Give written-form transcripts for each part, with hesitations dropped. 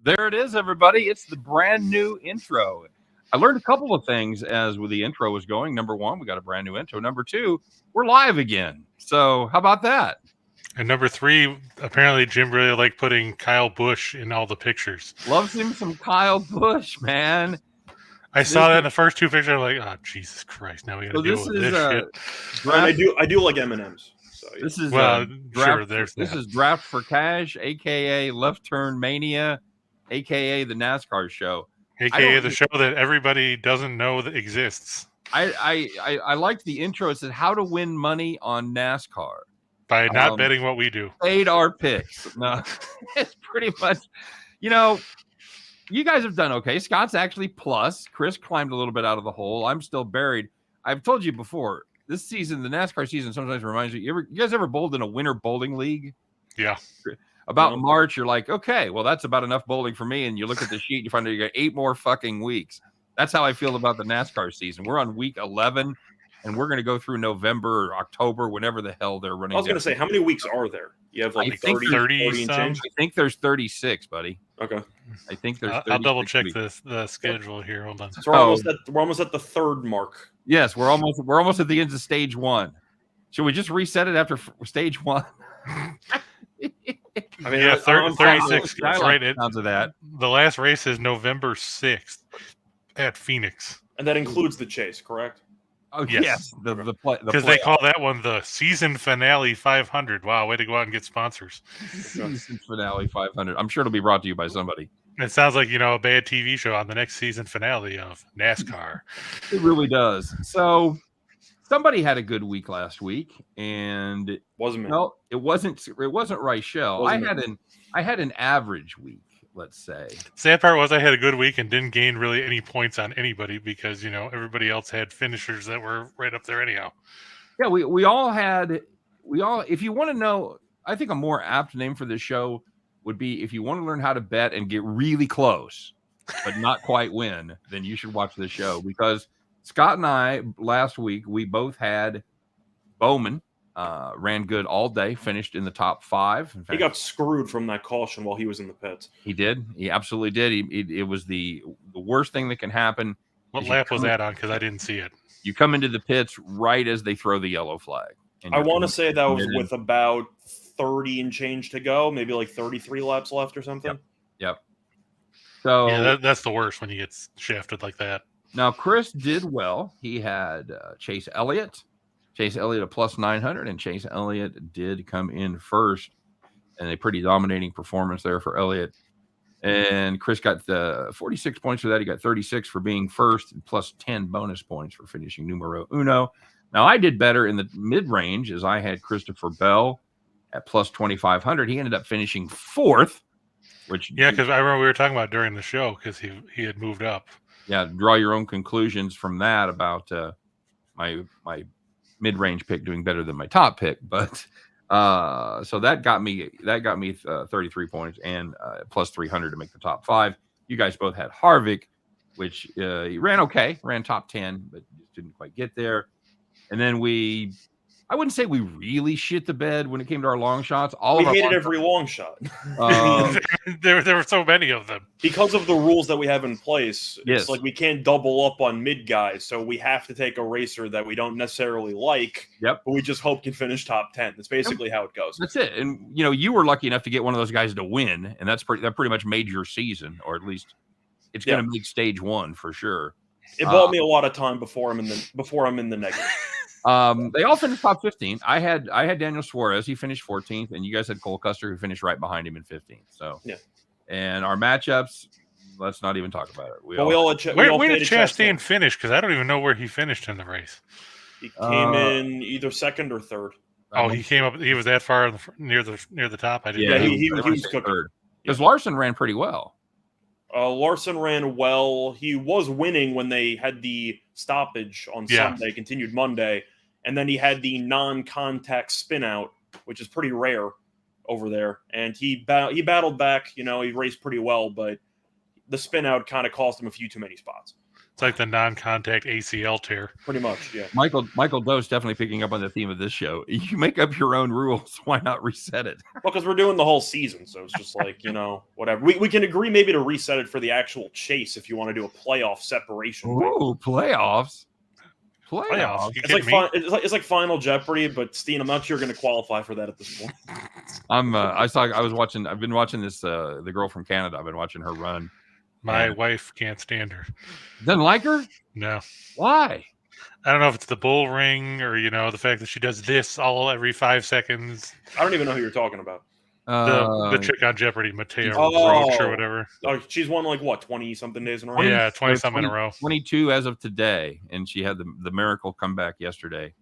There it is, everybody. It's the brand new intro. I learned a couple of things as the intro was going. Number one, we got a brand new intro. Number two, we're live again. So how about that? And number three, apparently Jim really liked putting Kyle Busch in all the pictures. Loves him some Kyle Busch, man. I saw that in the first two pictures. I'm like, oh, Jesus Christ. Now we got to deal with this shit. I do like M&Ms. So, yeah. This is sure, there's this that. is Draft for Cash, a.k.a. Left Turn Mania, a.k.a. the NASCAR show. AKA the show that everybody doesn't know that exists. I liked the intro. It said how to win money on NASCAR. By not betting what we do. Paid our picks. No, it's pretty much, you guys have done okay. Scott's actually plus. Chris climbed a little bit out of the hole. I'm still buried. I've told you before, this season, the NASCAR season sometimes reminds you guys ever bowled in a winter bowling league? Yeah. About March, you're like, okay, well, that's about enough bowling for me. And you look at the sheet, and you find out you got 8 more fucking weeks. That's how I feel about the NASCAR season. We're on week 11, and we're going to go through November or October, whenever the hell they're running. I was going to say, how many weeks are there? You have like 30 and change? I think there's 36, buddy. Okay. I think there's 36 I'll double check weeks. the schedule here. Hold on. So we're almost at the third mark. Yes, we're almost at the end of stage 1. Should we just reset it after stage 1? I mean, yeah, 36. That's right. Sounds of that. The last race is November 6th at Phoenix. And that includes the chase, correct? Oh, yes. Because they call that one the season finale 500. Wow, way to go out and get sponsors. Season finale 500. I'm sure it'll be brought to you by somebody. It sounds like, a bad TV show on the next season finale of NASCAR. It really does. So somebody had a good week last week, and it wasn't me. No, it wasn't Reichel. I had an average week, let's say. Sad part was I had a good week and didn't gain really any points on anybody because, everybody else had finishers that were right up there anyhow. Yeah, we all, if you want to know, I think a more apt name for this show would be if you want to learn how to bet and get really close, but not quite win, then you should watch this show, because Scott and I, last week, we both had Bowman, ran good all day, finished in the top 5. In fact, he got screwed from that caution while he was in the pits. He did. He absolutely did. It was the worst thing that can happen. What lap was that on? Because I didn't see it. You come into the pits right as they throw the yellow flag. I want to say that was with about 30 and change to go, maybe like 33 laps left or something. Yep. So yeah, that's the worst when you get shafted like that. Now, Chris did well. He had Chase Elliott a plus 900, and Chase Elliott did come in first, and a pretty dominating performance there for Elliott. And Chris got the 46 points for that. He got 36 for being first, and plus 10 bonus points for finishing numero uno. Now, I did better in the mid-range, as I had Christopher Bell at plus 2,500. He ended up finishing 4th, which... Yeah, because I remember we were talking about during the show, because he had moved up. Yeah, draw your own conclusions from that about my mid-range pick doing better than my top pick. But so that got me 33 points and plus 300 to make the top 5. You guys both had Harvick, which he ran okay, ran top 10, but just didn't quite get there. And then I wouldn't say we really shit the bed when it came to our long shots. We hated every long shot. There were so many of them. Because of the rules that we have in place, yes. It's like we can't double up on mid guys, so we have to take a racer that we don't necessarily like, but we just hope can finish top 10. That's basically how it goes. That's it. And, you were lucky enough to get one of those guys to win, and that pretty much made your season, or at least it's going to make stage 1 for sure. It bought me a lot of time before I'm in the negative. They all finished top 15. I had Daniel Suarez. He finished 14th, and you guys had Cole Custer, who finished right behind him in 15th. So yeah. And our matchups, let's not even talk about it. Where did Chastain finish? Because I don't even know where he finished in the race. He came in either second or third. Oh, he came up. He was that far near the top. I didn't. Yeah, he was third. Because Larson ran pretty well. Larson ran well. He was winning when they had the stoppage on Sunday, continued Monday, and then he had the non-contact spin out, which is pretty rare over there. And he battled back. He raced pretty well, but the spin out kind of cost him a few too many spots. It's like the non-contact ACL tear. Pretty much, yeah. Michael Doe's definitely picking up on the theme of this show. You make up your own rules. Why not reset it? Well, because we're doing the whole season, so it's just like, whatever. We can agree maybe to reset it for the actual chase if you want to do a playoff separation. Ooh, playoffs. Playoffs. It's like Final Jeopardy, but Steen, I'm not sure you're going to qualify for that at this point. I've been watching this the girl from Canada. I've been watching her run. My wife can't stand her. Doesn't like her? No. Why? I don't know if it's the bull ring or, the fact that she does this every 5 seconds. I don't even know who you're talking about. The chick on Jeopardy, Mateo Roach or whatever. Oh, she's won 20-something days in a row? Yeah, 20-something in a row. 22 as of today, and she had the miracle comeback yesterday.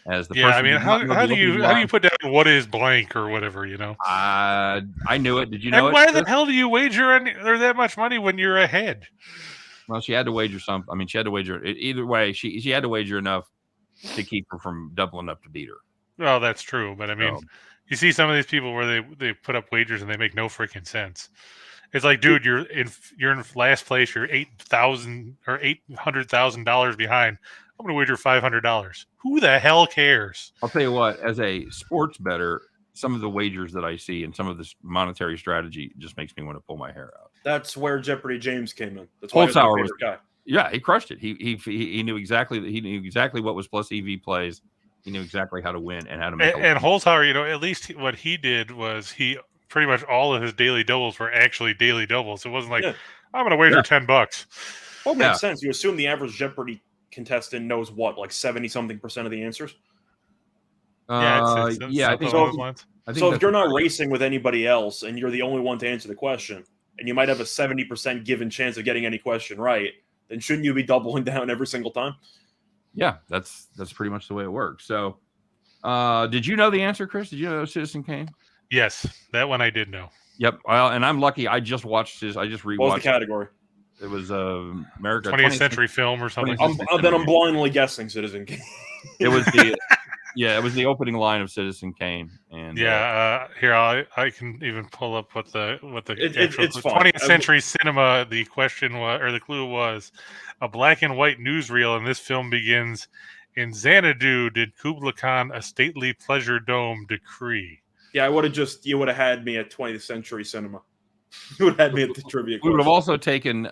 As the I mean, how do you put down what is blank or whatever, I knew it. Did you know and why the hell do you wager or that much money when you're ahead? Well, she had to wager something. I mean, she had to wager either way. She had to wager enough to keep her from doubling up to beat her. Well, that's true, but I mean, you see some of these people where they put up wagers and they make no freaking sense. It's like, dude, you're in last place. You're $800,000 behind. I'm going to wager $500. Who the hell cares? I'll tell you what, as a sports bettor, some of the wagers that I see and some of this monetary strategy just makes me want to pull my hair out. That's where Jeopardy James came in. That's why Holzhauer was guy. Yeah, he crushed it. He knew exactly what was plus EV plays. He knew exactly how to win and how to make. And Holzhauer, at least what he did was he pretty much all of his daily doubles were actually daily doubles. It wasn't like I'm going to wager $10. Well, makes sense. You assume the average Jeopardy contestant knows what, like 70-something% of the answers. I think so. So if you're not racing with anybody else and you're the only one to answer the question, and you might have a 70% given chance of getting any question right, then shouldn't you be doubling down every single time? Yeah, that's pretty much the way it works. So, did you know the answer, Chris? Did you know Citizen Kane? Yes, that one I did know. Yep. Well, and I'm lucky. I just watched this. I just rewatched. What was the category? It was America 20th century film or something. Then I'm blindly guessing Citizen Kane. It was the it was the opening line of Citizen Kane. And here I can even pull up what the it's 20th century cinema. The question was, or the clue was, a black and white newsreel, and this film begins in Xanadu. Did Kubla Khan a stately pleasure dome decree? Yeah, you would have had me at 20th century cinema. You would have had me at the trivia. We would have also taken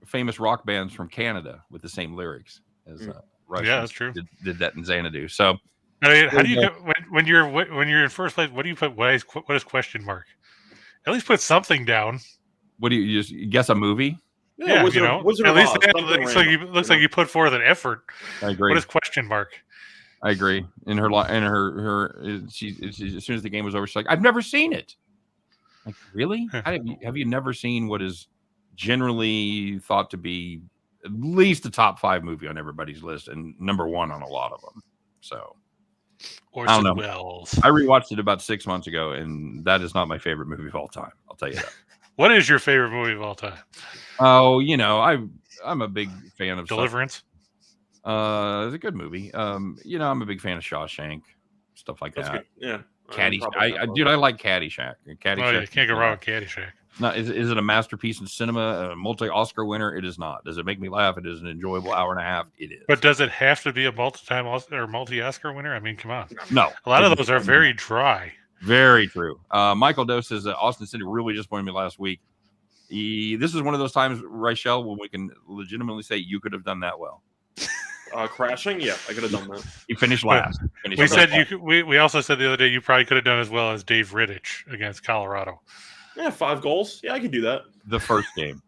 famous rock bands from Canada with the same lyrics as Russians. Yeah, that's true. Did that in Xanadu. So, I mean, how do you when you're in first place? What do you put? What is question mark? At least put something down. What do you just guess a movie? Yeah, Wizard at least it looks like you put forth an effort. I agree. What is question mark? I agree. In her she as soon as the game was over, she's like, "I've never seen it." Like, really? Have you never seen what is generally thought to be at least a top 5 movie on everybody's list and number 1 on a lot of them? So, Orson Welles. I rewatched it about 6 months ago, and that is not my favorite movie of all time. I'll tell you that. What is your favorite movie of all time? Oh, I'm a big fan of Deliverance. It's a good movie. I'm a big fan of Shawshank, stuff like that. Good. Yeah. Caddyshack. I like Caddyshack. Caddyshack. Oh, you can't go wrong with Caddyshack. No, is it a masterpiece in cinema? A multi-Oscar winner? It is not. Does it make me laugh? It is an enjoyable hour and a half. It is. But does it have to be a multi-Oscar winner? I mean, come on. No. A lot of those are very dry. Very true. Michael Doe says Austin City really disappointed me last week. This is one of those times, Rachel, when we can legitimately say you could have done that well. Crashing? Yeah, I could have done that. You finished last. We also said the other day you probably could have done as well as Dave Rittich against Colorado. Yeah, 5 goals. Yeah, I could do that. The first game.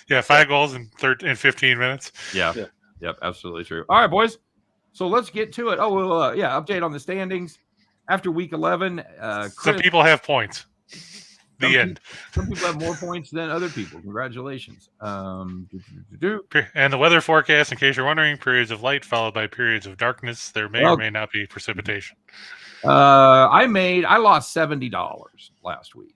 Yeah, 5 goals in 15 minutes. Yeah. Yep, absolutely true. All right, boys. So let's get to it. Update on the standings after week 11. Some people have points. End. Some people have more points than other people. Congratulations. And the weather forecast, in case you're wondering, periods of light followed by periods of darkness. There may or may not be precipitation. I lost $70 last week.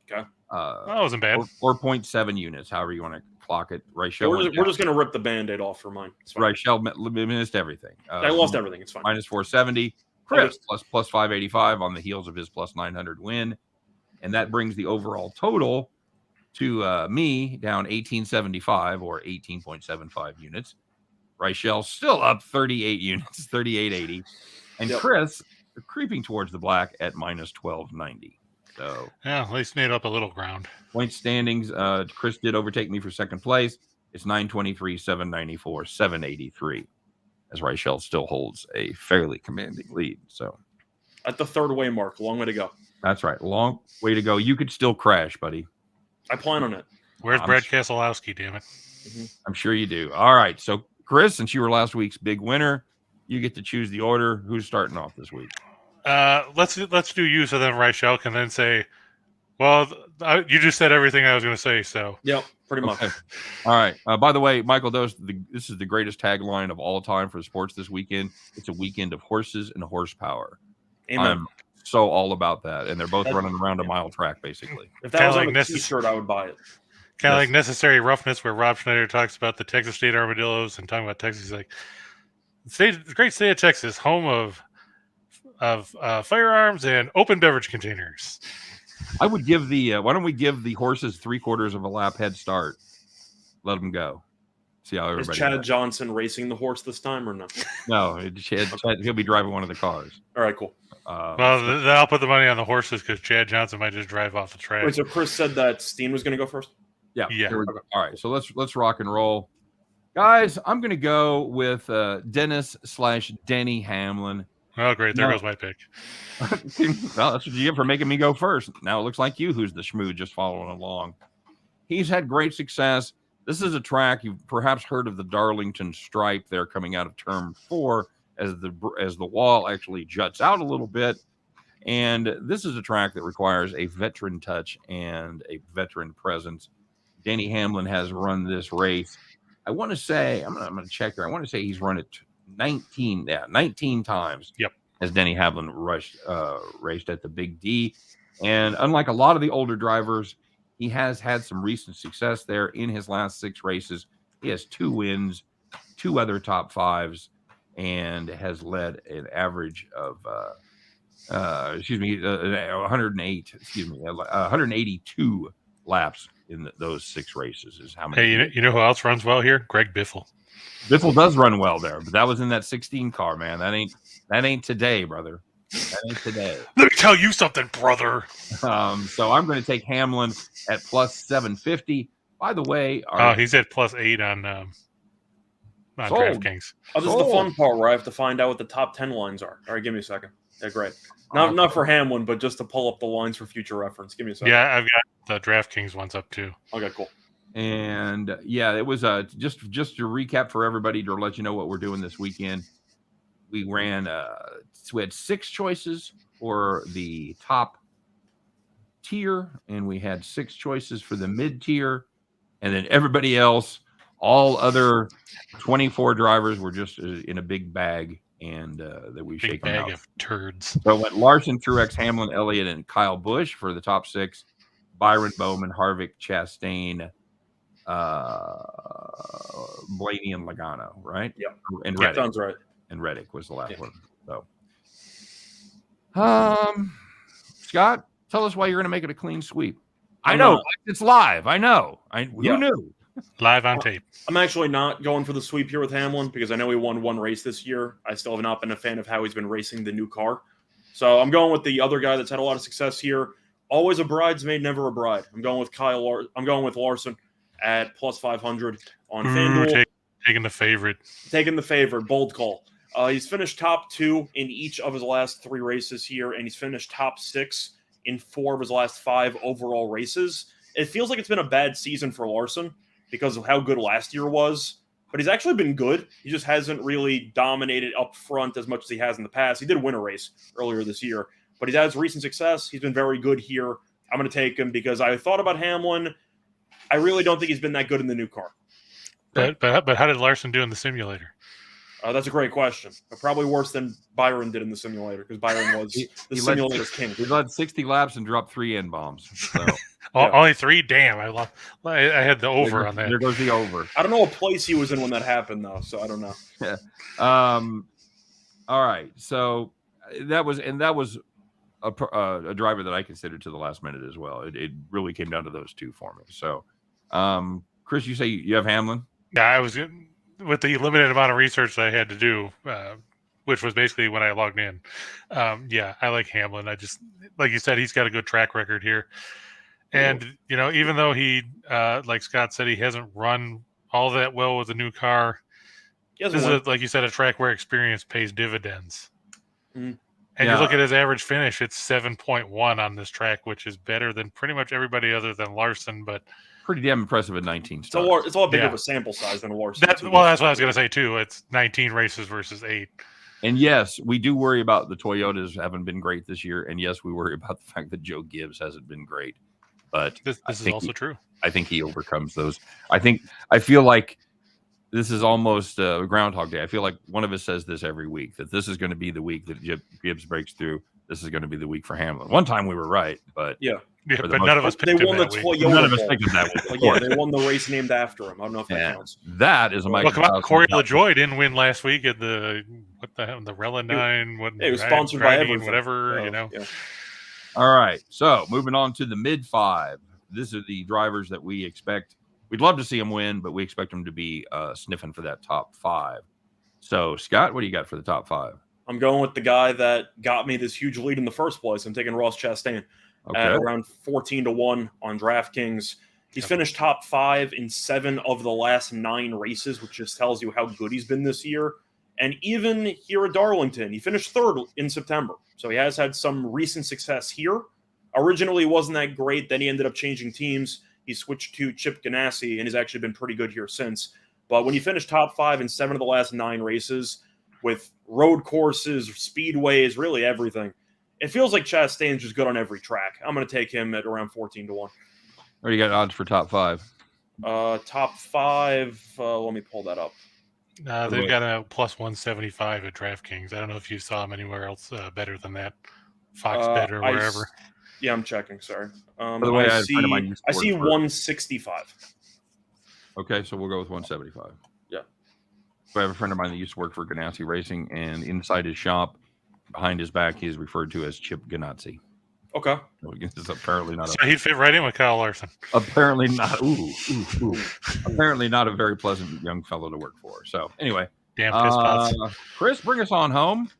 Okay. That wasn't bad. 4.7 units, however you want to clock it. Rachel, we're just going to rip the Band-Aid off for mine. Rachel missed everything. I lost everything. It's fine. Minus 470. Chris plus 585 on the heels of his plus 900 win. And that brings the overall total To me, down 1875 or 18.75 units. Reichel still up 38 units, 38.80. And Chris creeping towards the black at minus 12.90. So yeah, at least made up a little ground. Point standings, Chris did overtake me for second place. It's 923, 794, 783. As Reichel still holds a fairly commanding lead. So at the third way mark, long way to go. That's right. Long way to go. You could still crash, buddy. I plan on it. Where's Brad Keselowski, damn it? I'm sure you do. All right. So, Chris, since you were last week's big winner, you get to choose the order. Who's starting off this week? Let's do you, so then Reichel can then say, well, you just said everything I was going to say, so. Yep, pretty much. Okay. All right. By the way, Michael, this is the greatest tagline of all time for sports this weekend. It's a weekend of horses and horsepower. Amen. I'm so all about that. And they're both running around a mile track, basically. If that was on a t-shirt, I would buy it. Kind of like Necessary Roughness, where Rob Schneider talks about the Texas State Armadillos and talking about Texas. He's like, the great state of Texas, home of firearms and open beverage containers. I would give why don't we give the horses 3/4 of a lap head start? Let them go. See how everybody. Is Chad Johnson racing the horse this time or no? No, he'll be driving one of the cars. All right, cool. Then I'll put the money on the horses because Chad Johnson might just drive off the track. Wait, so Chris said that Steen was going to go first? Yeah. Yeah. All right, so let's rock and roll, guys. I'm going to go with Dennis/Denny Hamlin. Oh, great! There goes my pick. Well, that's what you get for making me go first. Now it looks like you, who's the schmoo, just following along. He's had great success. This is a track you've perhaps heard of, the Darlington stripe there coming out of turn 4 as the wall actually juts out a little bit. And this is a track that requires a veteran touch and a veteran presence. Denny Hamlin has run this race. I want to say, I'm going to check here. I want to say he's run it 19 times. Yep. As Denny Hamlin raced at the Big D. And unlike a lot of the older drivers, he has had some recent success there in his last 6 races. He has 2 wins, 2 other top 5s, and has led an average of 182 laps in those 6 races is how many. Hey, you know who else runs well here? Greg Biffle. Biffle does run well there, but that was in that 16 car, man. That ain't today, brother. That ain't today. Let me tell you something, brother. So I'm going to take Hamlin at plus 750. By the way, he's at plus 8 on DraftKings. Oh, this is the fun part where I have to find out what the top 10 lines are. All right, give me a second. Yeah, great. Not for Hamlin, but just to pull up the lines for future reference. Give me a second. Yeah, I've got the DraftKings ones up too. Okay, cool. And yeah, it was just to recap for everybody to let you know what we're doing this weekend. We ran we had 6 choices for the top tier, and we had 6 choices for the mid tier, and then everybody else, all other 24 drivers, were just in a big bag, and that we shake them out. Big bag of turds. So it went Larson, Truex, Hamlin, Elliott, and Kyle Busch for the top 6. Byron, Bowman, Harvick, Chastain, Blaney, and Logano, right? Yeah. And Reddick. Sounds right. And Reddick was the last one. So, Scott, tell us why you're going to make it a clean sweep. I know it's live. I know. Who knew? Live on tape. I'm actually not going for the sweep here with Hamlin because I know he won 1 race this year. I still have not been a fan of how he's been racing the new car. So I'm going with the other guy that's had a lot of success here. Always a bridesmaid, never a bride. I'm going with I'm going with Larson at plus 500 on FanDuel. Taking the favorite. Taking the favorite. Bold call. He's finished top 2 in each of his last 3 races here, and he's finished top 6 in 4 of his last 5 overall races. It feels like it's been a bad season for Larson because of how good last year was, but he's actually been good. He just hasn't really dominated up front as much as he has in the past. He did win a race earlier this year, but he's had recent success. He's been very good here. I'm going to take him because I thought about Hamlin. I really don't think he's been that good in the new car. But how did Larson do in the simulator? That's a great question. Probably worse than Byron did in the simulator because Byron was the simulator's king. He led 60 laps and dropped 3 N-bombs. So. Only 3? Damn, I had the over on that. There goes the over. I don't know what place he was in when that happened, though, so I don't know. Yeah. All right. So that was a driver that I considered to the last minute as well. It really came down to those two for me. So, Chris, you say you have Hamlin? Yeah, I was with the limited amount of research that I had to do, which was basically when I logged in. Yeah, I like Hamlin. I just, like you said, he's got a good track record here. And, even though he, like Scott said, he hasn't run all that well with a new car, this is, like you said, a track where experience pays dividends. Mm-hmm. And you look at his average finish, it's 7.1 on this track, which is better than pretty much everybody other than Larson, but pretty damn impressive at 19 starts. It's a lot bigger of a sample size than Larson. That's what I was going to say, too. It's 19 races versus 8. And yes, we do worry about the Toyotas haven't been great this year. And yes, we worry about the fact that Joe Gibbs hasn't been great. But this is also true. I think he overcomes those. I feel like this is almost a Groundhog Day. I feel like one of us says this every week, that this is going to be the week that Gibbs breaks through. This is going to be the week for Hamlin. One time we were right, but but none of us picked him They won the Toyota. None of us picked him that week. They won the race named after him. I don't know if that counts. That is a Michael. Come on, Corey LaJoy didn't win last week at the Relandine. It was sponsored by everything. Whatever, Yeah. All right, so moving on to the mid-5. These are the drivers that we expect. We'd love to see them win, but we expect them to be sniffing for that top 5. So, Scott, what do you got for the top 5? I'm going with the guy that got me this huge lead in the first place. I'm taking Ross Chastain at around 14-1 on DraftKings. He's finished top 5 in 7 of the last 9 races, which just tells you how good he's been this year. And even here at Darlington, he finished 3rd in September. So he has had some recent success here. Originally, he wasn't that great. Then he ended up changing teams. He switched to Chip Ganassi, and he's actually been pretty good here since. But when you finish top 5 in 7 of the last 9 races, with road courses, speedways, really everything, it feels like Chastain's just good on every track. I'm going to take him at around 14-1. Or you got odds for top 5? Top 5, let me pull that up. They've got a plus 175 at DraftKings. I don't know if you saw him anywhere else better than that. Fox Bet or wherever. Yeah, I'm checking. Sorry. By the way, I see 165. Okay, so we'll go with 175. Yeah. I have a friend of mine that used to work for Ganassi Racing, and inside his shop, behind his back, he is referred to as Chip Ganassi. Okay. It's apparently not. So he'd fit right in with Kyle Larson. Apparently not. Apparently not a very pleasant young fellow to work for. So anyway, damn piss pots. Chris, bring us on home.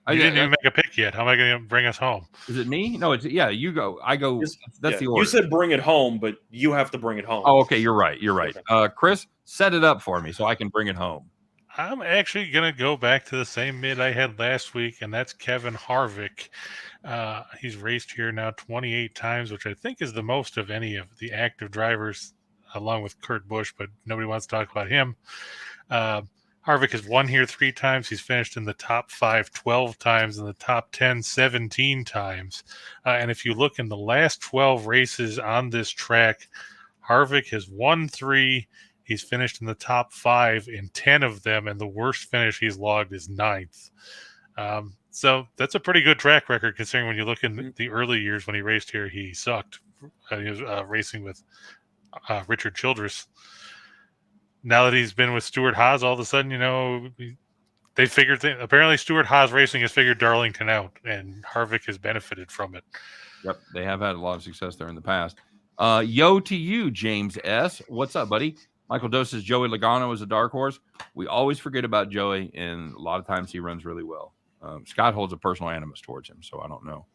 You didn't even make a pick yet. How am I going to bring us home? Is it me? No, it's you go. I go. That's the order. You said bring it home, but you have to bring it home. Oh, okay. You're right. Okay. Chris, set it up for me so I can bring it home. I'm actually going to go back to the same mid I had last week, and that's Kevin Harvick. He's raced here now 28 times, which I think is the most of any of the active drivers, along with Kurt Busch, but nobody wants to talk about him. Harvick has won here 3 times. He's finished in the top 5 12 times, in the top 10 17 times. And if you look in the last 12 races on this track, Harvick has won 3. He's finished in the top 5 in 10 of them, and the worst finish he's logged is 9th. So that's a pretty good track record, considering when you look in the early years when he raced here, he sucked. He was racing with Richard Childress. Now that he's been with Stuart Haas, all of a sudden, they figured apparently Stuart Haas Racing has figured Darlington out, and Harvick has benefited from it. Yep, they have had a lot of success there in the past. Yo to you, James S. What's up, buddy? Michael Doe says Joey Logano is a dark horse. We always forget about Joey, and a lot of times he runs really well. Scott holds a personal animus towards him, so I don't know.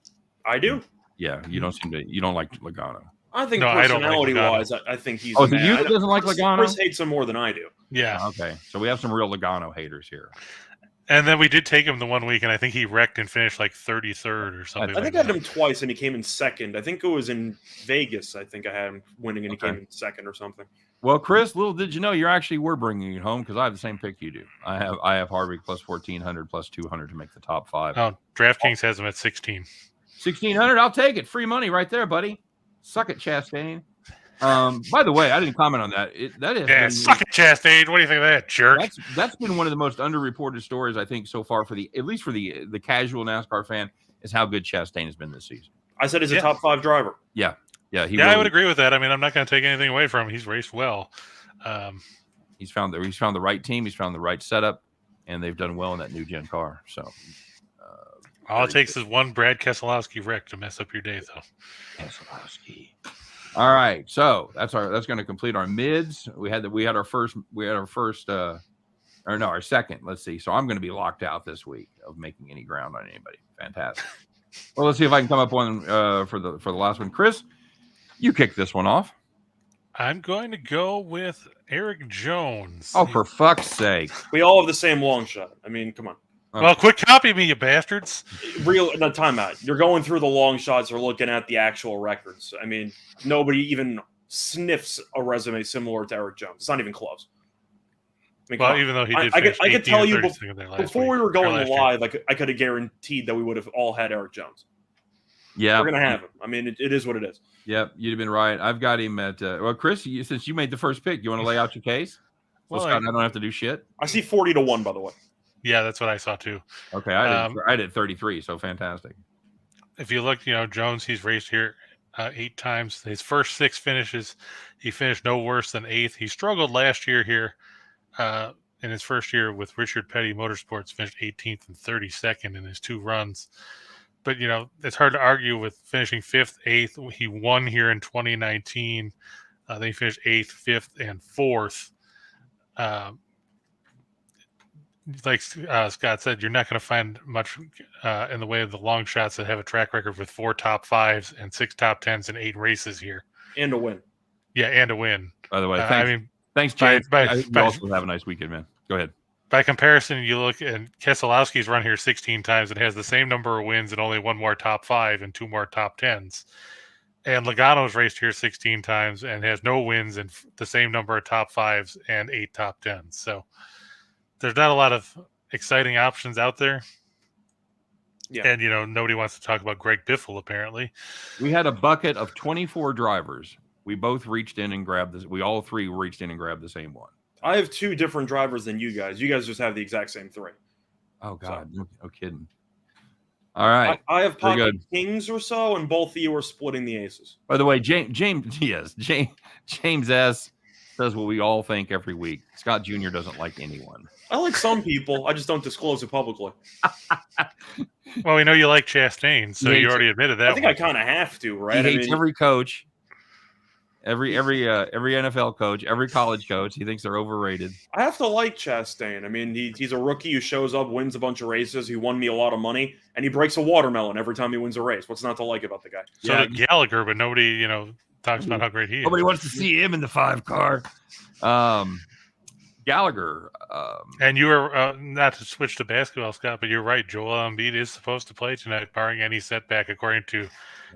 I do. Yeah, you don't like Logano. I think personality-wise, I think he's. Oh, the youth doesn't like Logano. Chris hates him more than I do. Yeah. Okay, so we have some real Logano haters here. And then we did take him the one week, and I think he wrecked and finished like 33rd or something. I think I had him twice, and he came in second. I think it was in Vegas. I think I had him winning, and he came in second or something. Well, Chris, little did you know, we're bringing it home because I have the same pick you do. I have Harvick plus 1,400 plus 200 to make the top 5. Oh, DraftKings has him at 16. 1,600, I'll take it. Free money right there, buddy. Suck it, Chastain. By the way, I didn't comment on that. Suck it, Chastain. What do you think of that, jerk? That's been one of the most underreported stories, I think, so far at least for the casual NASCAR fan, is how good Chastain has been this season. I said he's a top 5 driver. Yeah. Yeah, I would agree with that. I mean, I'm not going to take anything away from him. He's raced well. He's found the right team. He's found the right setup, and they've done well in that new gen car. So, All it takes is one Brad Keselowski wreck to mess up your day, though. Keselowski. All right, so that's going to complete our mids. We had our second. Let's see. So I'm going to be locked out this week of making any ground on anybody. Fantastic. Well, let's see if I can come up one for the last one. Chris, you kick this one off. I'm going to go with Eric Jones. Oh, for fuck's sake! We all have the same long shot. I mean, come on. Okay. Well, quit copying me, you bastards. No, time out. You're going through the long shots or looking at the actual records. I mean, nobody even sniffs a resume similar to Eric Jones. It's not even close. I mean, even though he did, I could tell you before we were going live, like I could have guaranteed that we would have all had Eric Jones. Yeah, we're gonna have him. I mean, it is what it is. Yep, you'd have been right. I've got him at Chris. Since you made the first pick, you want to lay out your case? Scott and I don't have to do shit. I see 40-1, by the way. Yeah, that's what I saw too. Okay, I did 33, so fantastic. If you look, Jones, he's raced here 8 times. His first 6 finishes, he finished no worse than 8th. He struggled last year here in his first year with Richard Petty Motorsports, finished 18th and 32nd in his 2 runs. But, it's hard to argue with finishing 5th, 8th. He won here in 2019. Then he finished 8th, 5th, and 4th. Like Scott said, you're not going to find much in the way of the long shots that have a track record with 4 top 5s and 6 top 10s in 8 races here. And a win. Yeah, and a win. By the way, thanks, James. You also have a nice weekend, man. Go ahead. By comparison, you look at Keselowski's run here 16 times and has the same number of wins and only 1 more top 5 and 2 more top 10s. And Logano's raced here 16 times and has no wins and the same number of top 5s and 8 top 10s. So there's not a lot of exciting options out there. Yeah. And, nobody wants to talk about Greg Biffle, apparently. We had a bucket of 24 drivers. We both reached in and grabbed this. We all 3 reached in and grabbed the same one. I have 2 different drivers than you guys. You guys just have the exact same 3. Oh, God. So, no kidding. All right. I have pocket kings or so, and both of you are splitting the aces. By the way, James S. says what we all think every week. Scott Jr. doesn't like anyone. I like some people. I just don't disclose it publicly. Well, we know you like Chastain, so you already admitted that. I think I kind of have to, right? He hates every coach. Every NFL coach, every college coach, he thinks they're overrated. I have to like Chastain. I mean, he's a rookie who shows up, wins a bunch of races. He won me a lot of money, and he breaks a watermelon every time he wins a race. What's not to like about the guy? So did Gallagher, but nobody, talks about how great he is. Nobody wants to see him in the 5 car. Gallagher. And you were, not to switch to basketball, Scott, but you're right. Joel Embiid is supposed to play tonight, barring any setback, according to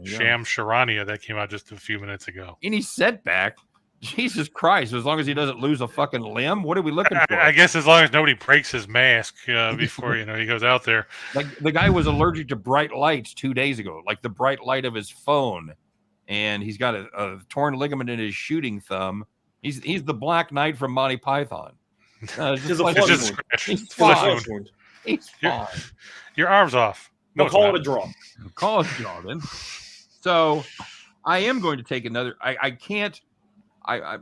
Sham Charania. That came out just a few minutes ago. Any setback? Jesus Christ. As long as he doesn't lose a fucking limb, what are we looking for? I guess as long as nobody breaks his mask before, he goes out there. Like the guy was allergic to bright lights 2 days ago, like the bright light of his phone. And he's got a torn ligament in his shooting thumb. He's the Black Knight from Monty Python. He's fine. Your arm's off. No, call it a draw. Call it a draw, then. So I am going to take another. I can't. I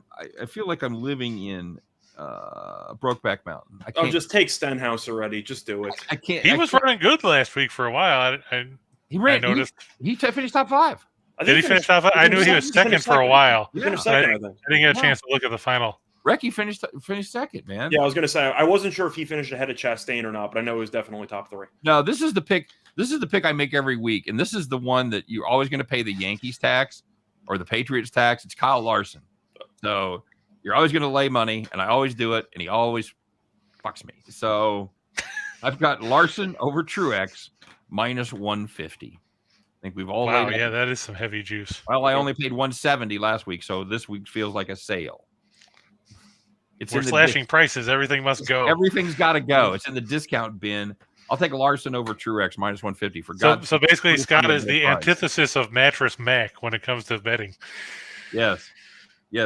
feel like I'm living in Brokeback Mountain. I can't. Just take Stenhouse already. Just do it. I can't. He was running good last week for a while. I noticed. He finished top 5. Did he finish top 5? I knew he was second for a while. He finished second, I think. I didn't get a chance to look at the final. Recchi finished second, man. Yeah, I was going to say, I wasn't sure if he finished ahead of Chastain or not, but I know he was definitely top 3. No, this is the pick. This is the pick I make every week, and this is the one that you're always going to pay the Yankees tax or the Patriots tax. It's Kyle Larson. So you're always going to lay money, and I always do it, and he always fucks me. So I've got Larson over Truex minus 150. I think we've all wow, yeah, that is some heavy juice. Well, I only paid 170 last week, so this week feels like a sale. We're slashing prices. Everything must go. Everything's got to go. It's in the discount bin. I'll take Larson over Truex minus 150 for God. So basically, Scott is the antithesis of Mattress Mac when it comes to betting. Yes,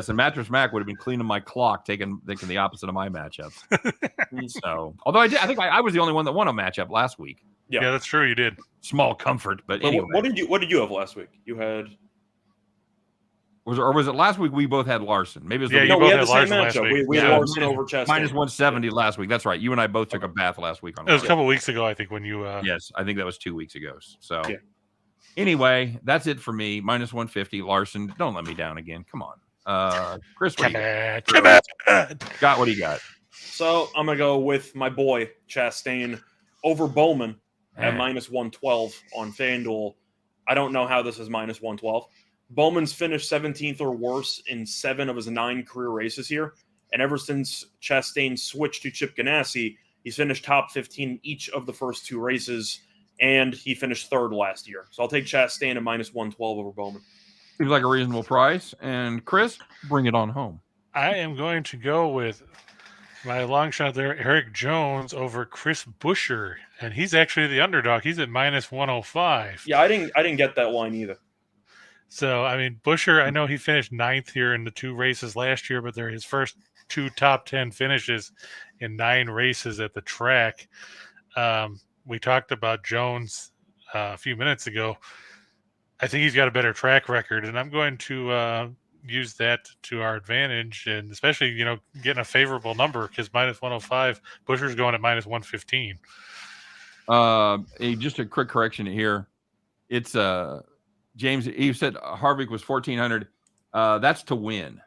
and Mattress Mac would have been cleaning my clock, taking the opposite of my matchups. So, although I think I was the only one that won a matchup last week. Yeah, that's true. You did. Small comfort, but anyway. What did you have last week? You had Was it last week? We both had Larson. Maybe it was Yeah, the you week. No, we both had the had same Larson last matchup. week. We had Yeah, Larson over Chastain. minus 170 last week. That's right. You and I both took a bath last week on It was a Larson. couple weeks ago, I think, when you. Yes, I think that was 2 weeks ago. So Yeah. anyway, that's it for me. Minus 150. Larson, don't let me down again. Come on. Chris, what do you got? Got what do you got? So I'm gonna go with my boy Chastain over Bowman at Eh. minus 112 on FanDuel. I don't know how this is minus 112. Bowman's finished 17th or worse in 7 of his 9 career races here, and ever since Chastain switched to Chip Ganassi, he's finished top 15 each of the first 2 races, and he finished 3rd last year. So I'll take Chastain at minus 112 over Bowman. Seems like a reasonable price. And Chris, bring it on home. I am going to go with my long shot there, Eric Jones over Chris Buescher, and he's actually the underdog. He's at minus 105. Yeah, I didn't get that line either. So, I mean, Buescher, I know he finished 9th here in the 2 races last year, but they're his first 2 top 10 finishes in 9 races at the track. We talked about Jones a few minutes ago. I think he's got a better track record, and I'm going to use that to our advantage, and especially, getting a favorable number because minus 105, Buescher's going at minus 115. Just a quick correction here. It's James, you said Harvick was 1,400. That's to win.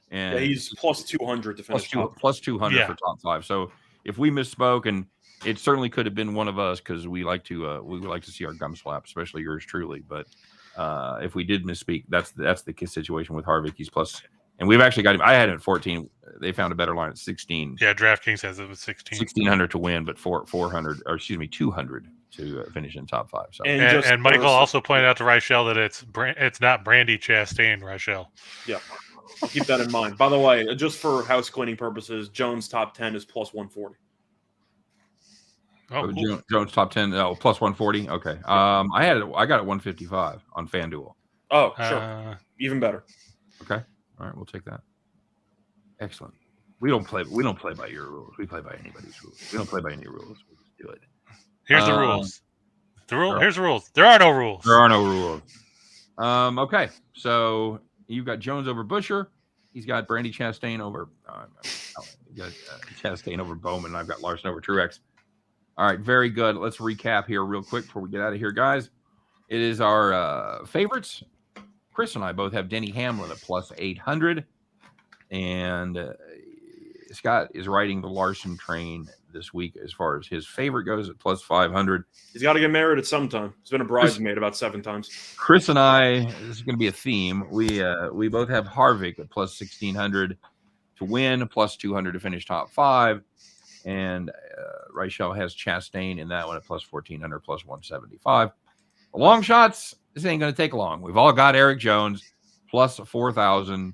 And Yeah, he's plus 200 to finish. plus 200 for top 5. So if we misspoke, and it certainly could have been one of us because we like to see our gum slap, especially yours truly. But if we did misspeak, that's the situation with Harvick. He's plus, and we've actually got him. I had him at 14. They found a better line at 16. Yeah, DraftKings has it with 16. 1,600 to win, but 200 to finish in top 5. So and Michael also pointed out to Reichel that it's not Brandy Chastain, Reichel. Yeah, keep that in mind. By the way, just for house cleaning purposes, Jones top 10 is plus 140. Oh, cool. Jones top 10, plus 140. Okay. I got it 155 on FanDuel. Oh, sure. Even better. Okay. All right, we'll take that. Excellent. We don't play by your rules. We play by anybody's rules. We don't play by any rules. We just do it. Here's the rules. Here's the rules. There are no rules. There are no rules. Okay. So you've got Jones over Buescher. He's got Brandy Chastain over Chastain over Bowman, and I've got Larson over Truex. All right, very good. Let's recap here real quick before we get out of here, guys. It is our favorites. Chris and I both have Denny Hamlin at plus 800, and Scott is riding the Larson train this week as far as his favorite goes at plus 500. He's got to get married at some time. He's been a bridesmaid about 7 times. Chris and I, this is going to be a theme. We both have Harvick at plus 1,600 to win, plus 200 to finish top 5. And Reichel has Chastain in that one at plus 1,400, plus 175. The long shots, this ain't going to take long. We've all got Eric Jones, plus 4,000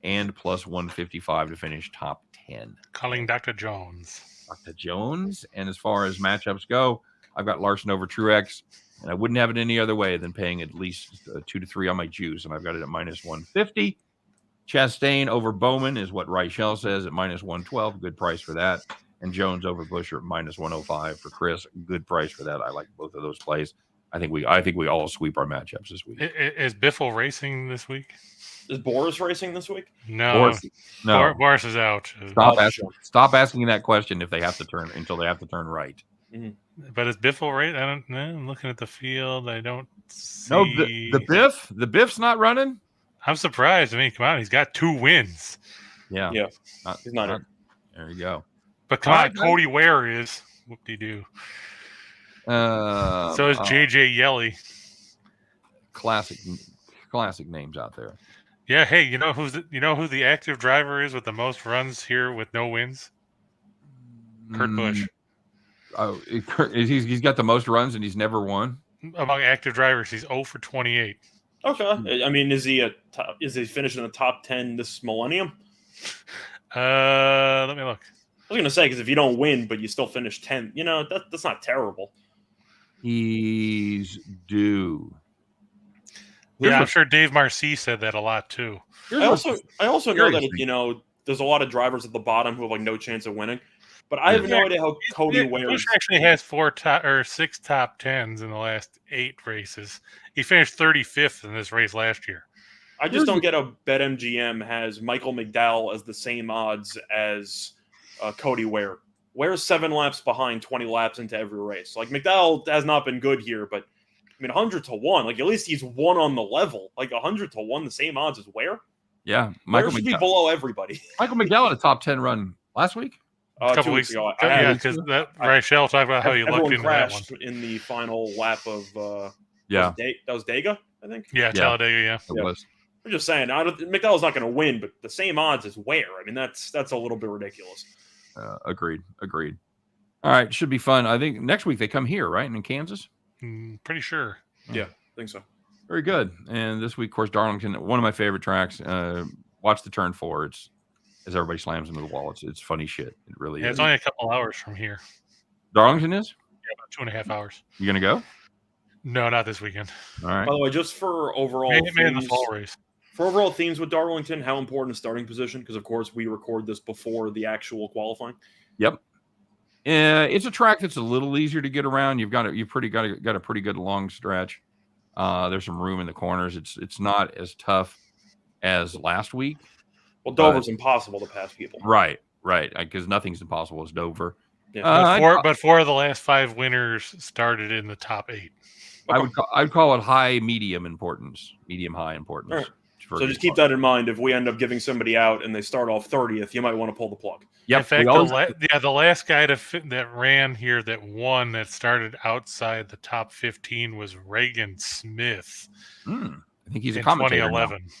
and plus 155 to finish top 10. Calling Dr. Jones. Dr. Jones. And as far as matchups go, I've got Larson over Truex, and I wouldn't have it any other way than paying at least 2 to 3 on my juice, and I've got it at minus 150. Chastain over Bowman is what Reichel says at minus 112. Good price for that. And Jones over Buescher at minus 105 for Chris. Good price for that. I like both of those plays. I think we all sweep our matchups this week. Is Biffle racing this week? Is Boris racing this week? No. Boris is out. Stop asking that question if they have to turn until they have to turn right. Mm-hmm. But is Biffle right? I don't know. I'm looking at the field. I don't see. No, the Biff's not running. I'm surprised. I mean, come on, he's got 2 wins. Yeah. He's not. There you go. But come on, Cody Ware is. Whoop-de-doo. So is JJ Yelly. Classic names out there. Yeah. Hey, you know who the active driver is with the most runs here with no wins? Kurt Busch. Oh, he's got the most runs and he's never won. Among active drivers, he's 0 for 28. Okay. I mean, is he finishing in the top 10 this millennium? Let me look. I was going to say, because if you don't win, but you still finish 10th, that's not terrible. He's due. Yeah, I'm sure Dave Marcy said that a lot too. I also know that there's a lot of drivers at the bottom who have no chance of winning, but I have no idea how Cody Ware actually has 6 top 10s in the last 8 races. He finished 35th in this race last year. I just don't get a BetMGM has Michael McDowell as the same odds as Cody Ware. Ware's 7 laps behind 20 laps into every race. Like, McDowell has not been good here, but I mean, 100 to 1. Like, at least he's one on the level. Like, 100 to 1, the same odds as Ware. Yeah, Ware should be below everybody. Michael McDowell had a top 10 run last week. A couple weeks ago. Yeah, because Rachel talked about how you looked into that one in the final lap of. That was Dega, I think. Yeah, Talladega. Yeah, it was. I'm just saying, McDowell's not going to win, but the same odds as Ware. I mean, that's a little bit ridiculous. Agreed. All right, should be fun. I think next week they come here, right, in Kansas. Pretty sure. Yeah, I think so. Very good. And this week, of course, Darlington, one of my favorite tracks. Watch the turn 4. It's as everybody slams into the wall. It's funny shit. It really is. It's only a couple hours from here. Darlington is? Yeah, about 2.5 hours. You gonna go? No, not this weekend. All right. By the way, just for overall maybe the fall race. For overall themes with Darlington, how important is starting position? Because of course we record this before the actual qualifying. Yep. It's a track that's a little easier to get around. You've got a pretty good long stretch. There's some room in the corners. It's not as tough as last week. Well, Dover's impossible to pass people. Right. Because nothing's impossible as Dover. Yeah. But 4 of the last 5 winners started in the top 8. Okay. I'd call it high medium importance, medium high importance. Right. So just keep that in mind. If we end up giving somebody out and they start off 30th, you might want to pull the plug. Yep. In fact, the last guy that ran here that won that started outside the top 15 was Reagan Smith. I think he's a commentator 2011. now.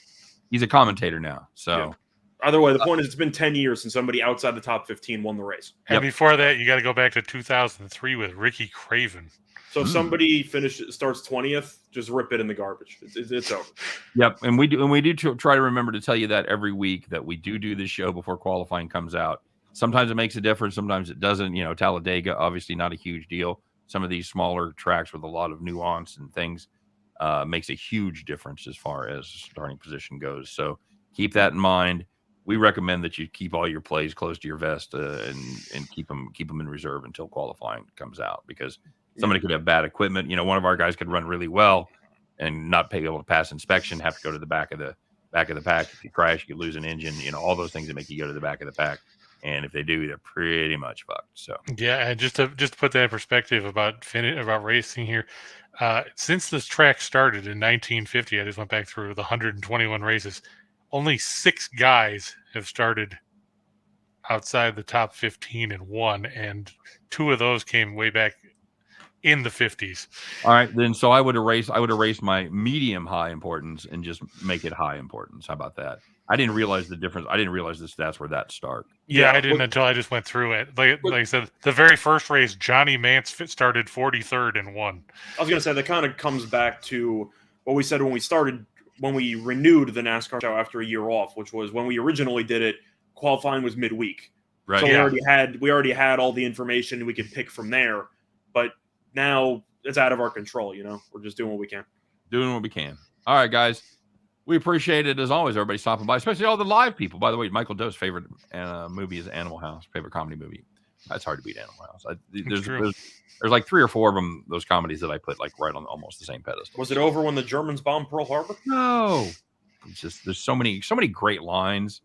He's a commentator now. So. Yeah. Either way, the point is it's been 10 years since somebody outside the top 15 won the race. And before that, you got to go back to 2003 with Ricky Craven. So if somebody starts 20th, just rip it in the garbage. It's over. Yep, and we do try to remember to tell you that every week that we do this show before qualifying comes out. Sometimes it makes a difference, sometimes it doesn't. Talladega, obviously not a huge deal. Some of these smaller tracks with a lot of nuance and things makes a huge difference as far as starting position goes. So keep that in mind. We recommend that you keep all your plays close to your vest and keep them in reserve until qualifying comes out, because somebody could have bad equipment. One of our guys could run really well and not be able to pass inspection, have to go to the back of the pack. If you crash, you could lose an engine, all those things that make you go to the back of the pack. And if they do, they're pretty much fucked. So yeah, and just to put that in perspective about racing here, since this track started in 1950, I just went back through the 121 races. Only 6 guys have started outside the top 15 and won, and 2 of those came way back in the 50s. All right, then. So I would erase my medium high importance and just make it high importance. How about that? I didn't realize the difference. I didn't realize the stats were that stark. Yeah, I didn't until I just went through it. Like I said, the very first race, Johnny Mance started 43rd and won. I was going to say that kind of comes back to what we said when we renewed the NASCAR show after a year off, which was when we originally did it. Qualifying was midweek, right? So we already had all the information we could pick from there, but now it's out of our control. We're just doing what we can. All right, guys. We appreciate it as always. Everybody stopping by, especially all the live people. By the way, Michael Doe's favorite movie is Animal House. Favorite comedy movie. It's hard to beat Animal House. There's like 3 or 4 of them. Those comedies that I put like right on almost the same pedestal. Was it over when the Germans bombed Pearl Harbor? No. It's just there's so many great lines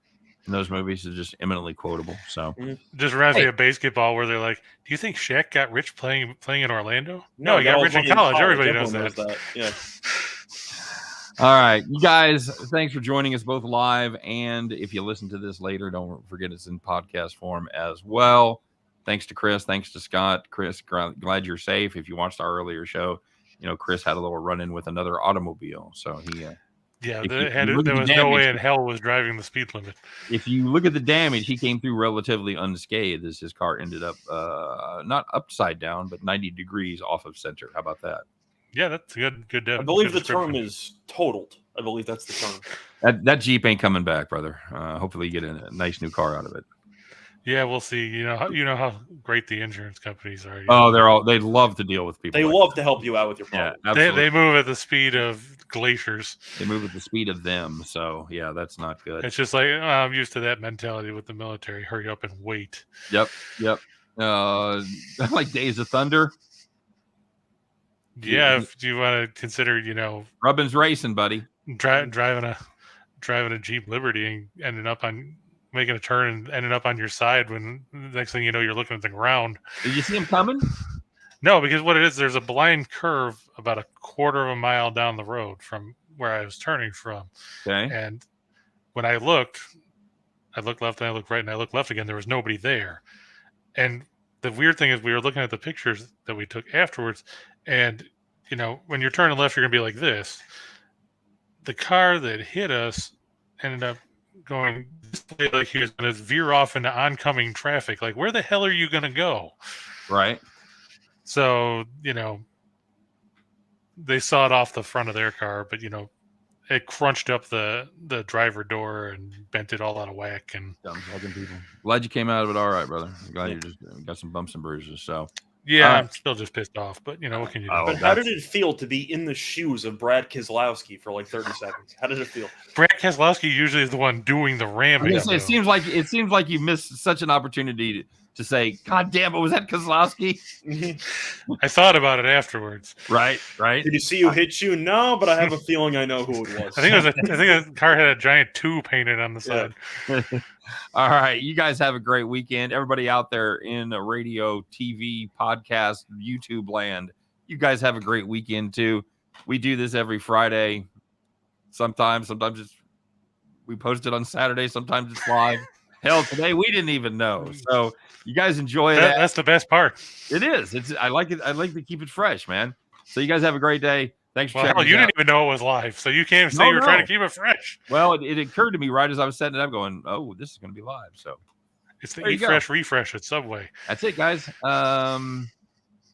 in those movies. Are just eminently quotable. So just reminds me of basketball, where they're like, "Do you think Shaq got rich playing in Orlando?" No, he got rich in college. Everybody knows that. Yeah. All right, you guys, thanks for joining us both live, and if you listen to this later, don't forget it's in podcast form as well. Thanks to Chris. Thanks to Scott. Chris, glad you're safe. If you watched our earlier show, Chris had a little run-in with another automobile, so he. There was no way in hell was driving the speed limit. If you look at the damage, he came through relatively unscathed as his car ended up not upside down, but 90 degrees off of center. How about that? Yeah, that's good. I believe the term is totaled. I believe that's the term. That Jeep ain't coming back, brother. Hopefully you get a nice new car out of it. Yeah, we'll see. You know how great the insurance companies are. Oh, they love to deal with people. They love to help you out with your problem. Yeah, they move at the speed of glaciers. They move at the speed of them. So yeah, that's not good. It's just like I'm used to that mentality with the military. Hurry up and wait. Yep. Like Days of Thunder. Yeah, if you want to consider, Rubbin's racing, buddy. Driving driving a Jeep Liberty and ended up making a turn and ended up on your side when the next thing you know, you're looking at the ground. Did you see him coming? No, because what it is, there's a blind curve about a quarter of a mile down the road from where I was turning from. Okay. And when I looked left and I looked right and I looked left again. There was nobody there. And the weird thing is we were looking at the pictures that we took afterwards. And, you know, when you're turning left, you're going to be like this. The car that hit us ended up going this way, like he was going to veer off into oncoming traffic. Like, where the hell are you going to go? Right. So, you know, they saw it off the front of their car, but, you know, it crunched up the driver door and bent it all out of whack. And dumb fucking people. Glad you came out of it all right, brother. I'm glad you just got some bumps and bruises. So yeah, I'm still just pissed off. But you know what can you do? But how did it feel to be in the shoes of Brad Keselowski for like 30 seconds? How did it feel? Brad Keselowski usually is the one doing the ramming. It seems like you missed such an opportunity to say, "God damn it, was that Keselowski?" I thought about it afterwards. Right. Did you see who hit you? No, but I have a feeling I know who it was. I think the car had a giant 2 painted on the side. All right, you guys have a great weekend. Everybody out there in radio, TV, podcast, YouTube land, you guys have a great weekend too. We do this every Friday. Sometimes we post it on Saturday. Sometimes it's live. Hell, today we didn't even know. So you guys enjoy that. That's the best part. It is. I like it. I like to keep it fresh, man. So you guys have a great day. Thanks for checking you didn't even know it was live, so you can't say you're trying to keep it fresh. Well, it occurred to me right as I was setting it up, going, "Oh, this is going to be live." So it's the Eat Fresh Refresh at Subway. That's it, guys.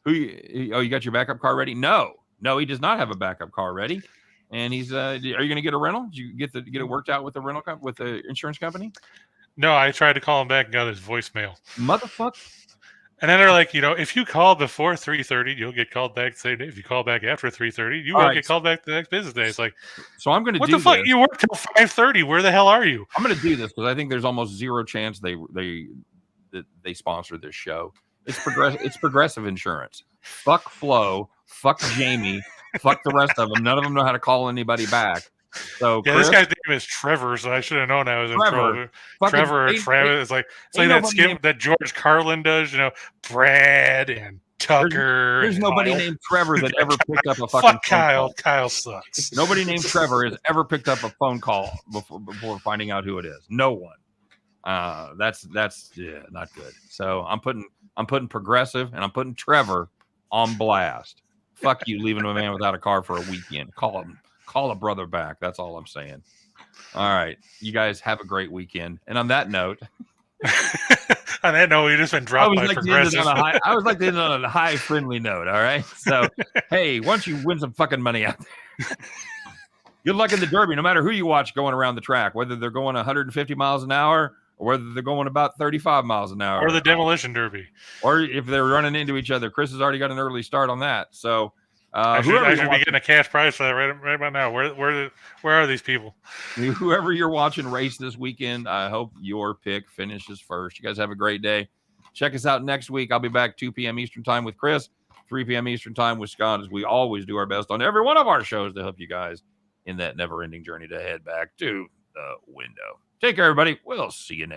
You got your backup car ready? No, he does not have a backup car ready. And he's. Are you going to get a rental? Did you get it worked out with the rental with the insurance company? No, I tried to call him back and got his voicemail. Motherfucker. And then they're like, you know, if you call before 3:30, you'll get called back the same day. If you call back after 3:30, you won't get called back the next business day. It's like, so I'm going to do what the fuck? You work till 5:30. Where the hell are you? I'm going to do this because I think there's almost zero chance they sponsor this show. It's progressive insurance. Fuck Flo. Fuck Jamie. Fuck the rest of them. None of them know how to call anybody back. So yeah, Chris, this guy's name is Trevor, so I should have known I was in trouble. Trevor or Travis. It's like that skip that George Carlin does, you know, Brad and Tucker. There's nobody named Trevor that ever picked up a fucking fuck Kyle. Kyle sucks. Nobody named Trevor has ever picked up a phone call before finding out who it is. No one. That's not good. So I'm putting progressive and I'm putting Trevor on blast. Fuck you leaving a man without a car for a weekend. Call a brother back. That's all I'm saying. All right. You guys have a great weekend. And on that note, you just been dropped by progressive. I was like to end on a high, friendly note. All right. So, hey, why don't you win some fucking money out there? Good luck in the Derby, no matter who you watch going around the track, whether they're going 150 miles an hour or whether they're going about 35 miles an hour. Or the Demolition Derby. Or if they're running into each other. Chris has already got an early start on that. So, I should be getting a cash prize for that right about now. Where are these people? Whoever you're watching race this weekend, I hope your pick finishes first. You guys have a great day. Check us out next week. I'll be back 2 p.m. Eastern time with Chris, 3 p.m. Eastern time with Scott, as we always do our best on every one of our shows to help you guys in that never-ending journey to head back to the window. Take care, everybody. We'll see you next